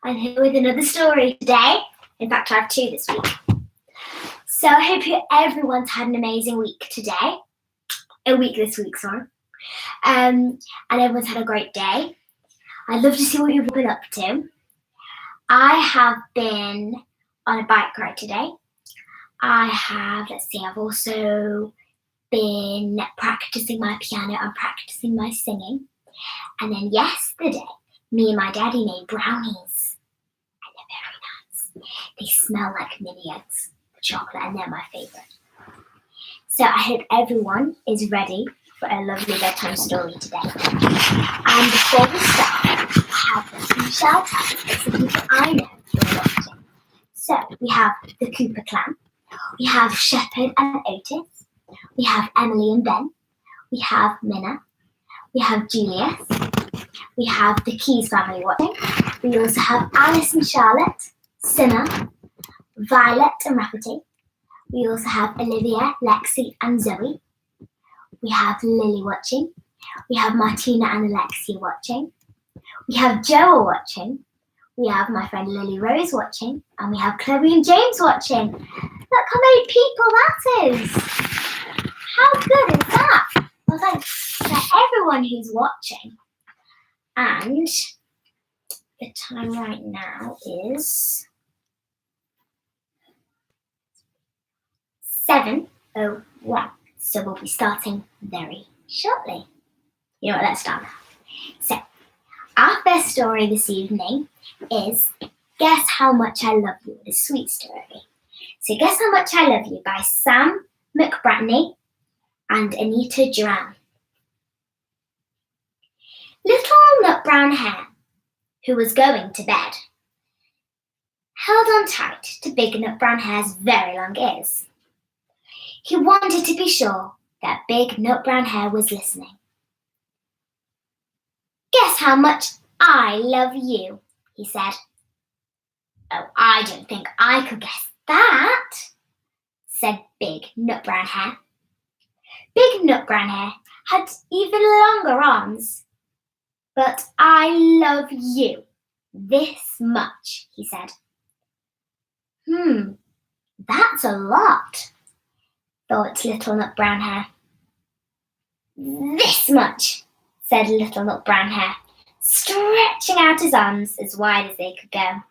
I'm here with another story today. In fact, I have two this week. So I hope everyone's had an amazing week today. This week, sorry. And everyone's had a great day. I'd love to see what you've been up to. I have been on a bike ride today. I've also been practicing my piano and practicing my singing. And then yesterday, me and my daddy made brownies. And they're very nice. They smell like mini eggs, the chocolate, and they're my favourite. So I hope everyone is ready for a lovely bedtime story today. And before we start, I have a few shout outs of some people I know who are watching. So we have the Cooper clan, we have Shepherd and Otis, we have Emily and Ben, we have Minna, we have Julius, we have the Keys family watching, we also have Alice and Charlotte, Simma, Violet and Rafferty, we also have Olivia, Lexi and Zoe, we have Lily watching, we have Martina and Alexia watching, we have Joel watching, we have my friend Lily Rose watching, and we have Chloe and James watching. Look how many people that is! How good is that? Well, thanks to everyone who's watching. And the time right now is 7:01. So we'll be starting very shortly. You know what, let's start now. So, our first story this evening is Guess How Much I Love You, the sweet story. So Guess How Much I Love You by Sam McBratney and Anita Duran. Little Nut Brown Hare, who was going to bed, held on tight to Big Nut Brown Hare's very long ears. He wanted to be sure that Big Nut Brown Hare was listening. Guess how much I love you, he said. Oh, I don't think I could guess that, said Big Nut Brown Hare. Big Nut Brown Hare had even longer arms. But I love you this much, he said. That's a lot, thought Little Nut Brown Hare. This much, said Little Nut Brown Hare, stretching out his arms as wide as they could go.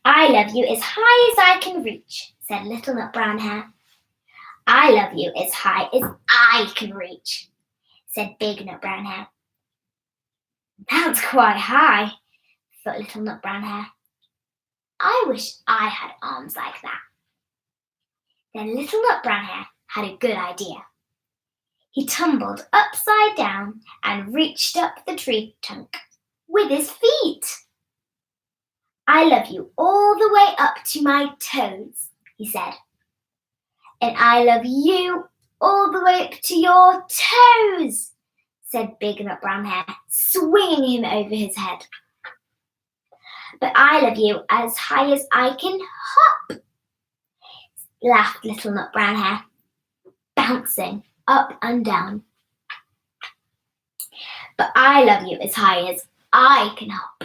I love you as high as I can reach, said Little Nut Brown Hare. I love you as high as I can reach, said Big Nut Brown Hare. That's quite high, thought Little Nut Brown Hare. I wish I had arms like that. Then Little Nut Brown Hare had a good idea. He tumbled upside down and reached up the tree trunk with his feet. I love you all the way up to my toes, he said. And I love you all the way up to your toes, said Big Nut Brown Hare, swinging him over his head. But I love you as high as I can hop, laughed Little Nut Brown Hare, bouncing up and down. But I love you as high as I can hop,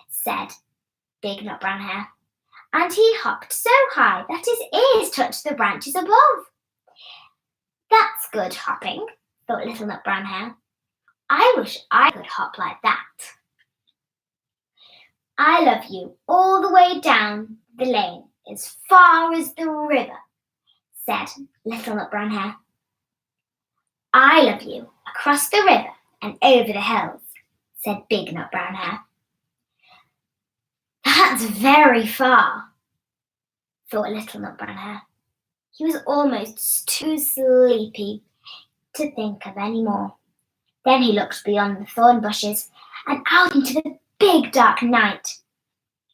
said Big Nut Brown Hare, and he hopped so high that his ears touched the branches above. That's good hopping, thought Little Nut Brown Hare. I wish I could hop like that. I love you all the way down the lane as far as the river, said Little Nut Brown Hare. I love you across the river and over the hills, said Big Nut Brown Hare. That's very far, thought Little Nut Brown Hare. He was almost too sleepy to think of any more. Then he looked beyond the thorn bushes and out into the big dark night.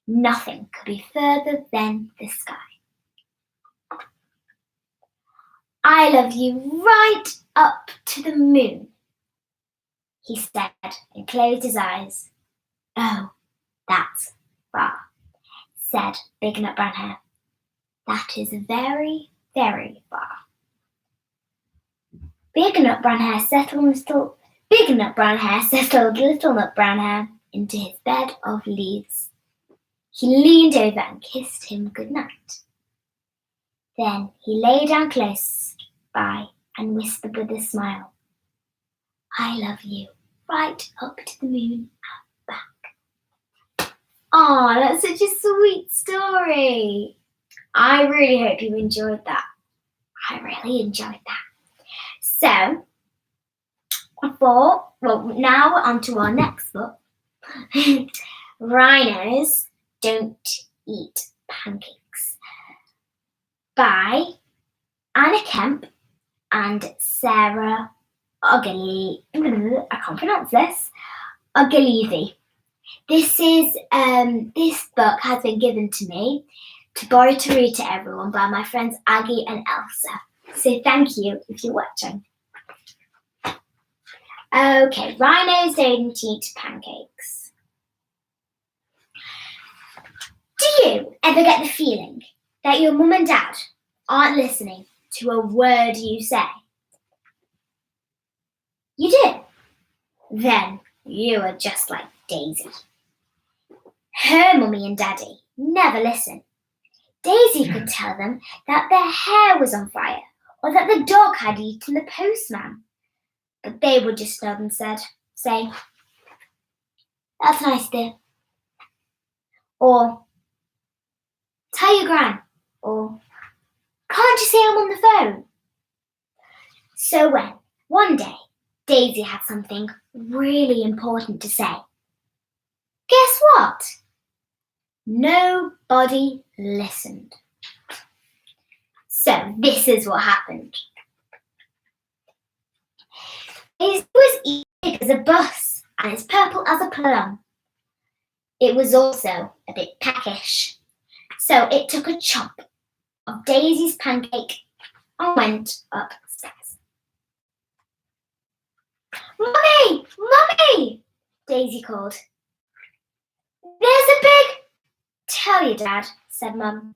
Nothing could be further than the sky. I love you right up to the moon, he said and closed his eyes. Oh, that's far, said Big Nut Brown Hare. That is very, very far. Big Nut Brown Hare settled Little Nut Brown Hare into his bed of leaves. He leaned over and kissed him good night. Then he lay down close by and whispered with a smile, I love you, right up to the moon and back. Oh, that's such a sweet story. I really hope you enjoyed that. I really enjoyed that. So, now we're on to our next book. Rhinos Don't Eat Pancakes by Anna Kemp and Sarah Ogilvie. I can't pronounce this. Ogilvie. This book has been given to me to borrow to read to everyone by my friends Aggie and Elsa. So thank you if you're watching. Okay, rhinos don't eat pancakes. Do you ever get the feeling that your mum and dad aren't listening to a word you say? You do? Then you are just like Daisy. Her mummy and daddy never listen. Daisy could tell them that their hair was on fire or that the dog had eaten the postman. But they would just nod and say, that's nice, dear. Or, tell your gran. Or, can't you say I'm on the phone? So when, one day, Daisy had something really important to say, guess what? Nobody listened. So this is what happened. Daisy was big as a bus and as purple as a plum. It was also a bit peckish. So it took a chomp of Daisy's pancake and went upstairs. Mummy! Mummy! Daisy called. There's a big... Tell your dad, said Mum.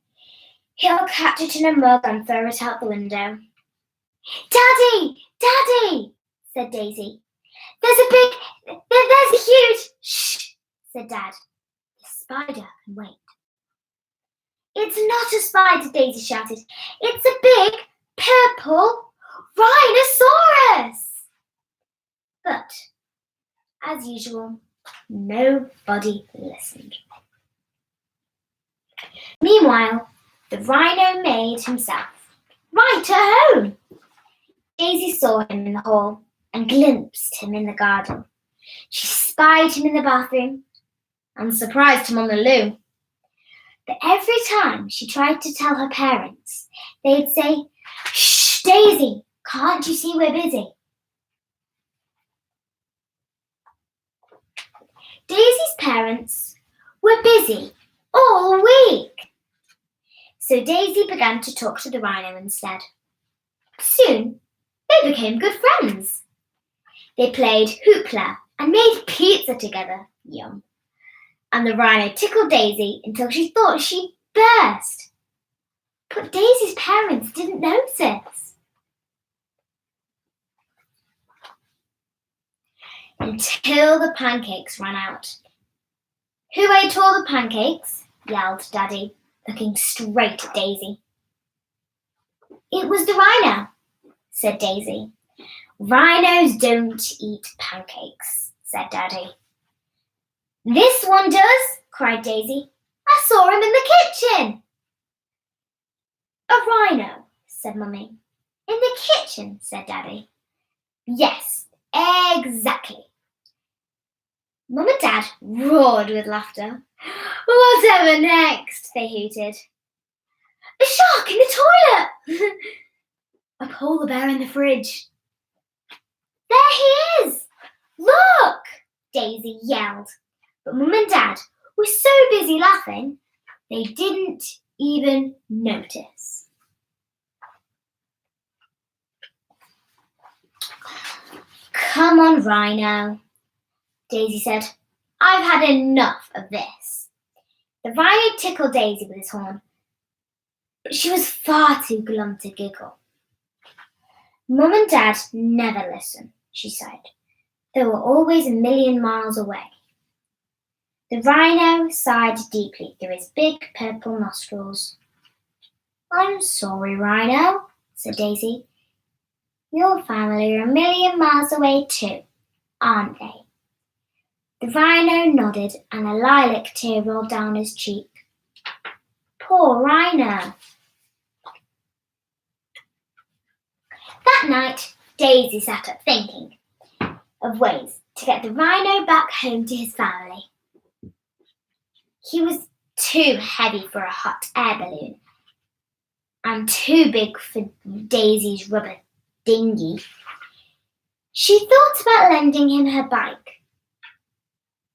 He'll catch it in a mug and throw it out the window. Daddy! Daddy! Said Daisy. There's a huge... Shh, said Dad. The spider can wait. It's not a spider, Daisy shouted. It's a big, purple rhinoceros. But, as usual, nobody listened. Meanwhile, the rhino made himself right at home. Daisy saw him in the hall and glimpsed him in the garden. She spied him in the bathroom and surprised him on the loo. But every time she tried to tell her parents, they'd say, Shh, Daisy, can't you see we're busy? Daisy's parents were busy all week. So Daisy began to talk to the rhino instead. Soon, they became good friends. They played hoopla and made pizza together. Yum. And the rhino tickled Daisy until she thought she'd burst. But Daisy's parents didn't notice. Until the pancakes ran out. Who ate all the pancakes? Yelled Daddy, looking straight at Daisy. It was the rhino, said Daisy. Rhinos don't eat pancakes, said Daddy. This one does, cried Daisy. I saw him in the kitchen. A rhino, said Mummy. In the kitchen, said Daddy. Yes, exactly. Mum and Dad roared with laughter. Whatever next, they hooted. A shark in the toilet! A polar bear in the fridge. There he is! Look! Daisy yelled. But Mum and Dad were so busy laughing, they didn't even notice. Come on, Rhino, Daisy said. I've had enough of this. The rhino tickled Daisy with his horn, but she was far too glum to giggle. Mum and Dad never listen, she sighed. They were always a million miles away. The rhino sighed deeply through his big purple nostrils. I'm sorry, Rhino, said Daisy. Your family are 1,000,000 miles away too, aren't they? The rhino nodded and a lilac tear rolled down his cheek. Poor Rhino. That night, Daisy sat up thinking of ways to get the rhino back home to his family. He was too heavy for a hot air balloon and too big for Daisy's rubber dinghy. She thought about lending him her bike,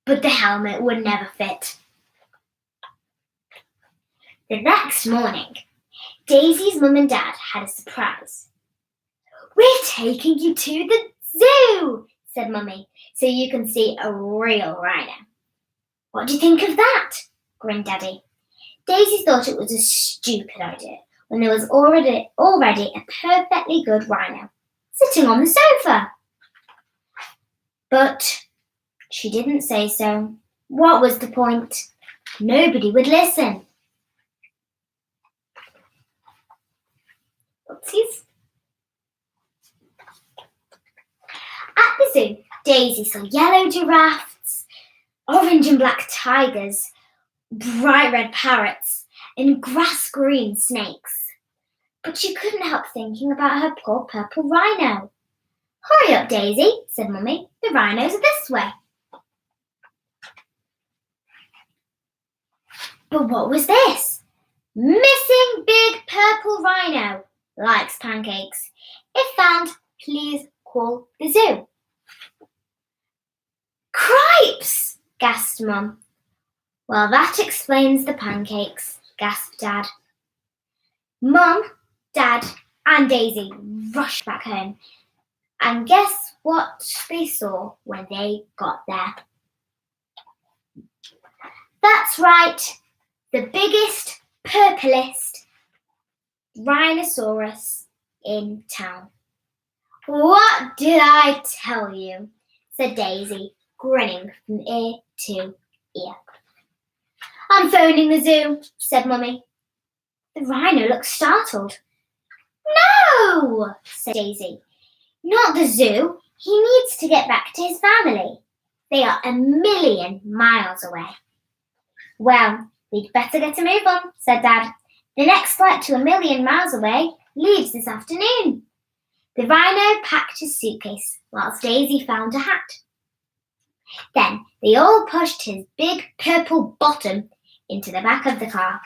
but the helmet would never fit. The next morning, Daisy's mum and dad had a surprise. We're taking you to the zoo, said Mummy, so you can see a real rhino. What do you think of that? Grinned Daddy. Daisy thought it was a stupid idea when there was already a perfectly good rhino sitting on the sofa. But she didn't say so. What was the point? Nobody would listen. Oopsies. At the zoo, Daisy saw yellow giraffes, orange and black tigers, bright red parrots, and grass-green snakes. But she couldn't help thinking about her poor purple rhino. Hurry up, Daisy, said Mummy. The rhinos are this way. But what was this? Missing big purple rhino. Likes pancakes. If found, please call the zoo. Cripes! Gasped Mum. Well, that explains the pancakes, gasped Dad. Mum, Dad, and Daisy rushed back home. And guess what they saw when they got there? That's right, the biggest, purplest rhinoceros in town. What did I tell you? Said Daisy, grinning from ear to ear. I'm phoning the zoo, said Mummy. The rhino looked startled. No, said Daisy. Not the zoo. He needs to get back to his family. They are 1,000,000 miles away. Well, we'd better get a move on, said Dad. The next flight to 1,000,000 miles away leaves this afternoon. The rhino packed his suitcase whilst Daisy found a hat. Then they all pushed his big purple bottom into the back of the car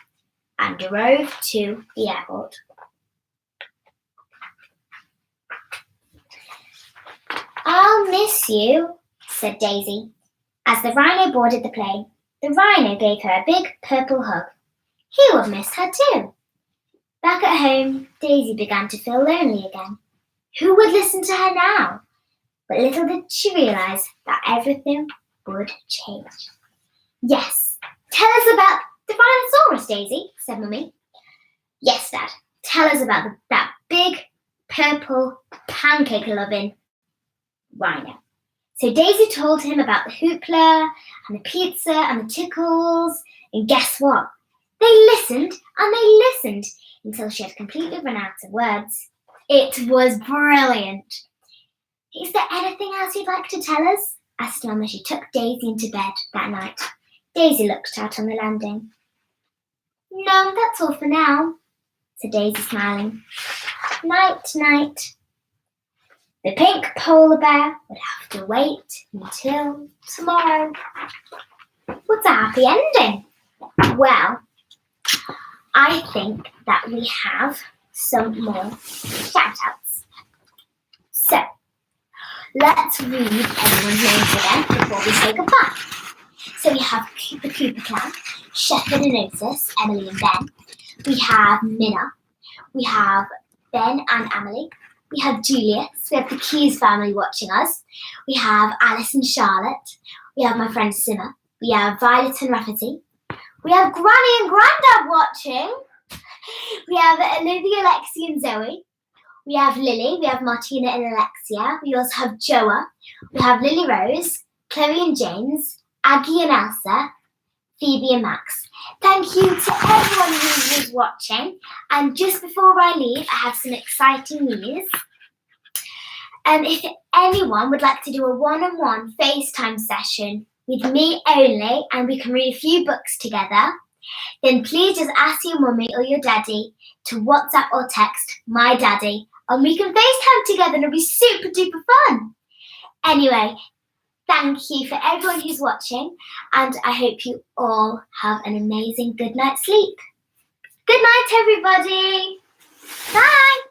and drove to the airport. I'll miss you, said Daisy. As the rhino boarded the plane, the rhino gave her a big purple hug. He would miss her too. Back at home, Daisy began to feel lonely again. Who would listen to her now? But little did she realise that everything would change. Yes, tell us about the rhinoceros, Daisy, said Mummy. Yes, Dad, tell us about that big, purple, pancake-loving rhino. So Daisy told him about the hoopla and the pizza and the tickles, and guess what? They listened and they listened until she had completely run out of words. It was brilliant. Is there anything else you'd like to tell us? Asked Mum as she took Daisy into bed that night. Daisy looked out on the landing. No, that's all for now, said Daisy, smiling. Night, night. The pink polar bear would have to wait until tomorrow. What's a happy ending? Well, I think that we have some more shout-outs. So, let's read everyone's names again before we say goodbye. So we have the Cooper Clan, Shepherd and Otis, Emily and Ben. We have Minna. We have Ben and Emily. We have Julius. We have the Keys family watching us. We have Alice and Charlotte. We have my friend Simma. We have Violet and Rafferty. We have Granny and Grandad watching. We have Olivia, Lexi and Zoe. We have Lily. We have Martina and Alexia. We also have Joa. We have Lily Rose, Chloe and James, Aggie and Elsa, Phoebe and Max. Thank you to everyone who was watching. And just before I leave, I have some exciting news. If anyone would like to do a one-on-one FaceTime session with me only, and we can read a few books together, then please just ask your mummy or your daddy to WhatsApp or text my daddy, and we can FaceTime together and it'll be super duper fun. Anyway, thank you for everyone who's watching, and I hope you all have an amazing good night's sleep. Good night, everybody. Bye.